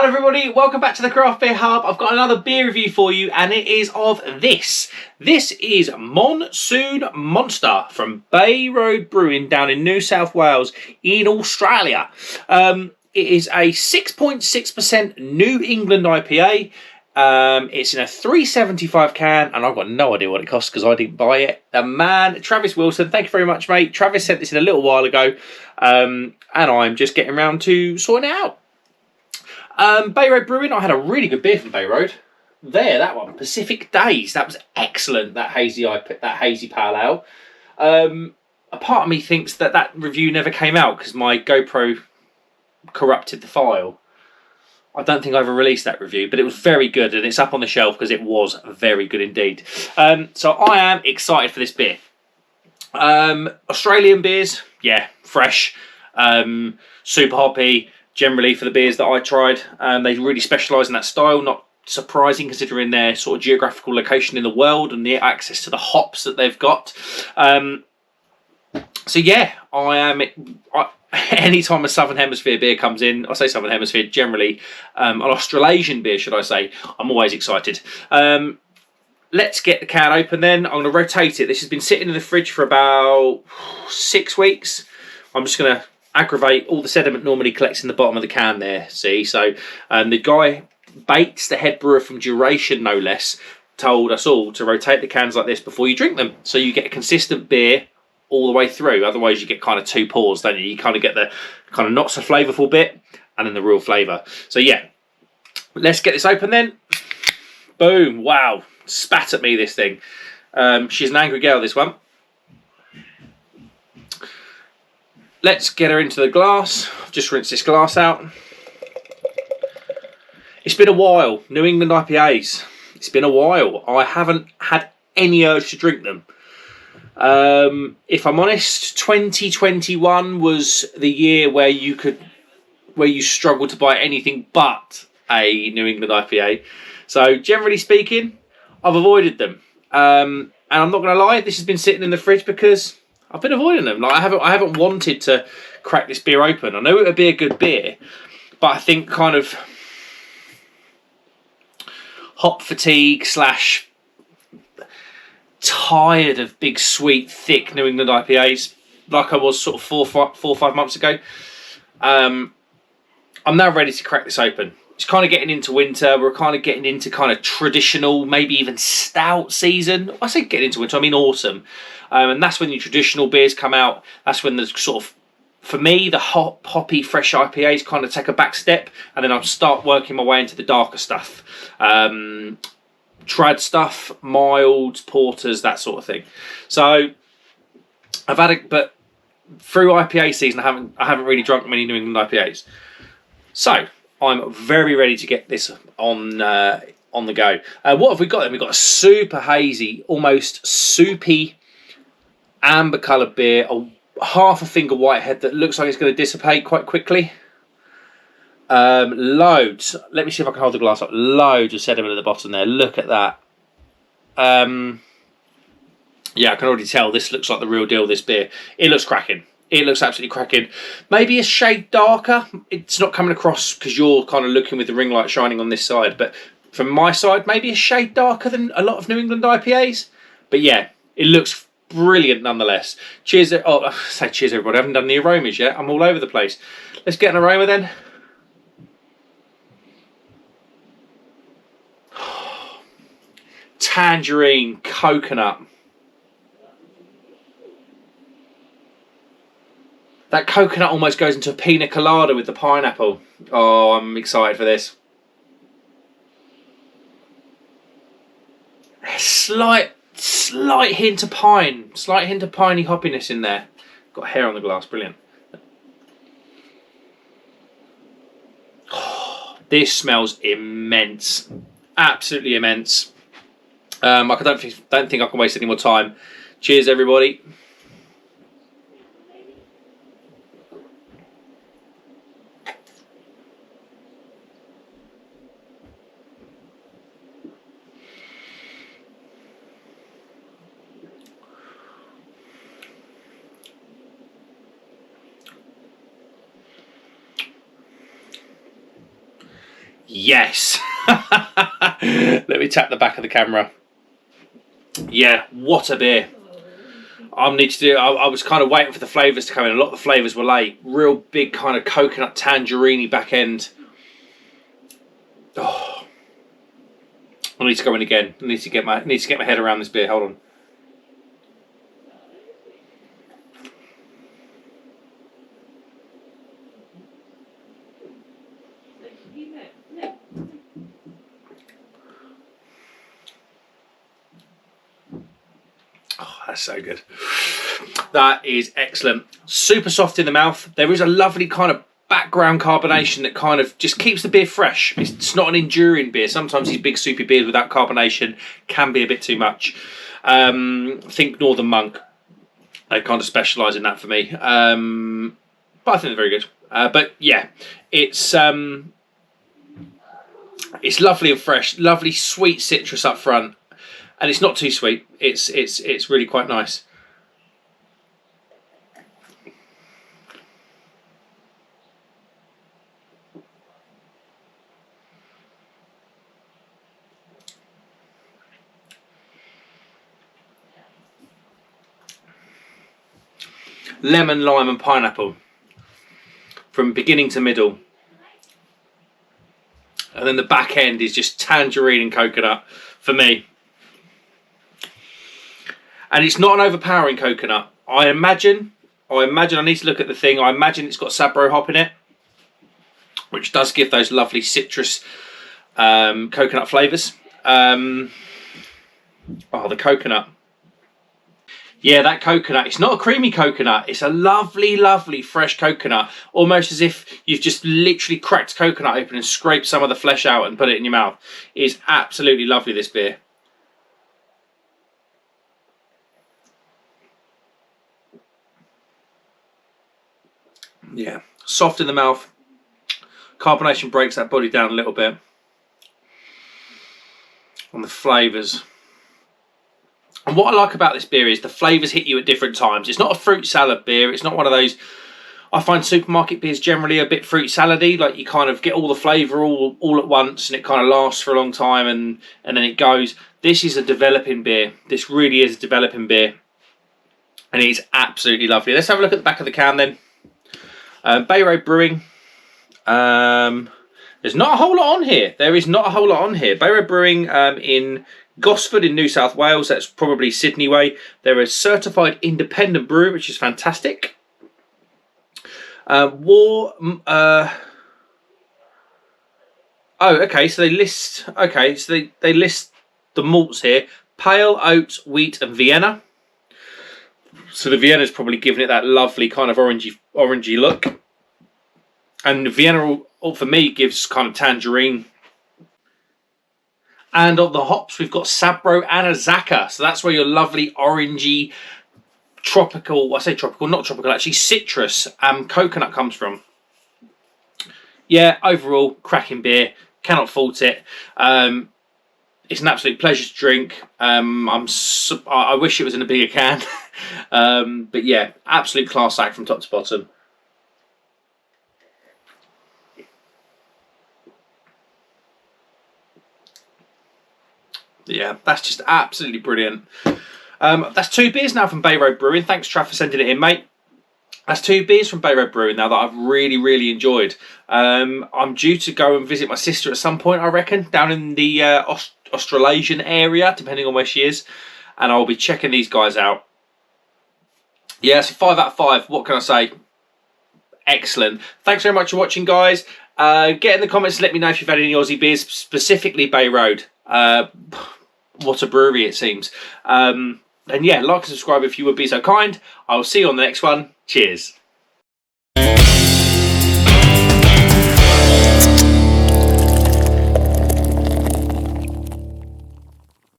Hello everybody, welcome back to the Craft Beer Hub. I've got another beer review for you and it is of this. This is Monsoon Monster from Bay Road Brewing down in New South Wales in Australia. It is a 6.6% New England IPA. It's in a 375 can and I've got no idea what it costs because I didn't buy it. The man, Travis Wilson, thank you very much mate. Travis sent this in a little while ago and I'm just getting around to sorting it out. Bay Road Brewing, I had a really good beer from Bay Road. That one, Pacific Days, that was excellent, that hazy pale ale. A part of me thinks that review never came out because my GoPro corrupted the file. I don't think I ever released that review, but it was very good and it's up on the shelf because it was very good indeed. So I am excited for this beer. Australian beers, yeah, fresh, super hoppy. Generally, for the beers that I tried, they really specialise in that style. Not surprising considering their sort of geographical location in the world and the access to the hops that they've got. So yeah, anytime a Southern Hemisphere beer comes in, I say Southern Hemisphere generally, an Australasian beer, should I say, I'm always excited. Let's get the can open then. I'm going to rotate it. This has been sitting in the fridge for about 6 weeks. I'm just going to aggravate all the sediment normally collects in the bottom of the can there, see? So the guy, Bates, the head brewer from Duration no less, told us all to rotate the cans like this before you drink them. So you get a consistent beer all the way through. Otherwise you get kind of two pours, don't you? You kind of get the kind of not so flavourful bit and then the real flavour. So yeah, let's get this open then. Boom, wow, spat at me this thing. She's an angry girl, this one. Let's get her into the glass. I've just rinsed this glass out. It's been a while. New England IPAs. It's been a while. I haven't had any urge to drink them. If I'm honest, 2021 was the year where you struggled to buy anything but a New England IPA. So generally speaking, I've avoided them. And I'm not going to lie, this has been sitting in the fridge because I've been avoiding them. Like I haven't wanted to crack this beer open. I know it would be a good beer, but I think kind of hop fatigue / tired of big, sweet, thick New England IPAs, like I was sort of four or 5 months ago. I'm now ready to crack this open. It's kind of getting into winter. We're kind of getting into kind of traditional, maybe even stout season. I say getting into winter, I mean autumn. And that's when the traditional beers come out. That's when the sort of, for me, the hoppy, fresh IPAs kind of take a back step. And then I'll start working my way into the darker stuff. Trad stuff, milds, porters, that sort of thing. So I've had but through IPA season, I haven't really drunk many New England IPAs. So I'm very ready to get this on the go. What have we got then? We've got a super hazy, almost soupy, amber coloured beer, half a finger whitehead that looks like it's going to dissipate quite quickly. Loads. Let me see if I can hold the glass up. Loads of sediment at the bottom there. Look at that. Yeah, I can already tell this looks like the real deal, this beer. It looks cracking. It looks absolutely cracking. Maybe a shade darker. It's not coming across because you're kind of looking with the ring light shining on this side. But from my side, maybe a shade darker than a lot of New England IPAs. But yeah, it looks brilliant nonetheless. Cheers. Oh, say cheers everybody. I haven't done the aromas yet. I'm all over the place. Let's get an aroma then. Tangerine, coconut. That coconut almost goes into a pina colada with the pineapple. Oh, I'm excited for this. A slight hint of pine. Slight hint of piney hoppiness in there. Got hair on the glass, brilliant. Oh, this smells immense. Absolutely immense. I don't think I can waste any more time. Cheers, everybody. Yes. Let me tap the back of the camera. Yeah, what a beer. I need to do. I was kind of waiting for the flavours to come in. A lot of the flavours were late. Real big kind of coconut tangerine back end. Oh, I need to go in again. I need to get my head around this beer. Hold on. Oh, that's so good. That is excellent. Super soft in the mouth. There is a lovely kind of background carbonation that kind of just keeps the beer fresh. It's not an enduring beer. Sometimes these big soupy beers without carbonation can be a bit too much. Think Northern Monk. They kind of specialise in that for me. But I think they're very good. But yeah, it's lovely and fresh. Lovely sweet citrus up front. And it's not too sweet. It's really quite nice. Lemon, lime and pineapple. From beginning to middle. And then the back end is just tangerine and coconut for me. And it's not an overpowering coconut. I imagine I need to look at the thing. I imagine it's got Sabro hop in it, which does give those lovely citrus coconut flavours. Oh, the coconut. Yeah, that coconut. It's not a creamy coconut. It's a lovely, lovely fresh coconut. Almost as if you've just literally cracked coconut open and scraped some of the flesh out and put it in your mouth. It is absolutely lovely, this beer. Yeah, soft in the mouth. Carbonation breaks that body down a little bit. And the flavours. And what I like about this beer is the flavours hit you at different times. It's not a fruit salad beer. It's not one of those... I find supermarket beers generally a bit fruit salady. Like you kind of get all the flavour all at once and it kind of lasts for a long time and then it goes. This is a developing beer. This really is a developing beer. And it's absolutely lovely. Let's have a look at the back of the can then. Bay Road Brewing. There's not a whole lot on here. There is not a whole lot on here. Bay Road Brewing in Gosford in New South Wales. That's probably Sydney way. They're a certified independent brewer, which is fantastic. Oh, okay. So they list. Okay, so they list the malts here: pale, oat, wheat, and Vienna. So the Vienna's probably giving it that lovely kind of orangey look. And Vienna, for me, gives kind of tangerine. And on the hops, we've got Sabro and Azacca. So that's where your lovely orangey, tropical, I say tropical, not tropical, actually citrus coconut comes from. Yeah, overall, cracking beer. Cannot fault it. It's an absolute pleasure to drink. I wish it was in a bigger can. But yeah, absolute class act from top to bottom. Yeah, that's just absolutely brilliant. That's 2 beers now from Bay Road Brewing. Thanks, Trav, for sending it in, mate. That's 2 beers from Bay Road Brewing now that I've really, really enjoyed. I'm due to go and visit my sister at some point, I reckon, down in the Australasian area, depending on where she is. And I'll be checking these guys out. Yeah, so 5 out of 5. What can I say? Excellent. Thanks very much for watching, guys. Get in the comments and let me know if you've had any Aussie beers, specifically Bay Road. What a brewery it seems. And yeah, like and subscribe if you would be so kind. I will see you on the next one. Cheers.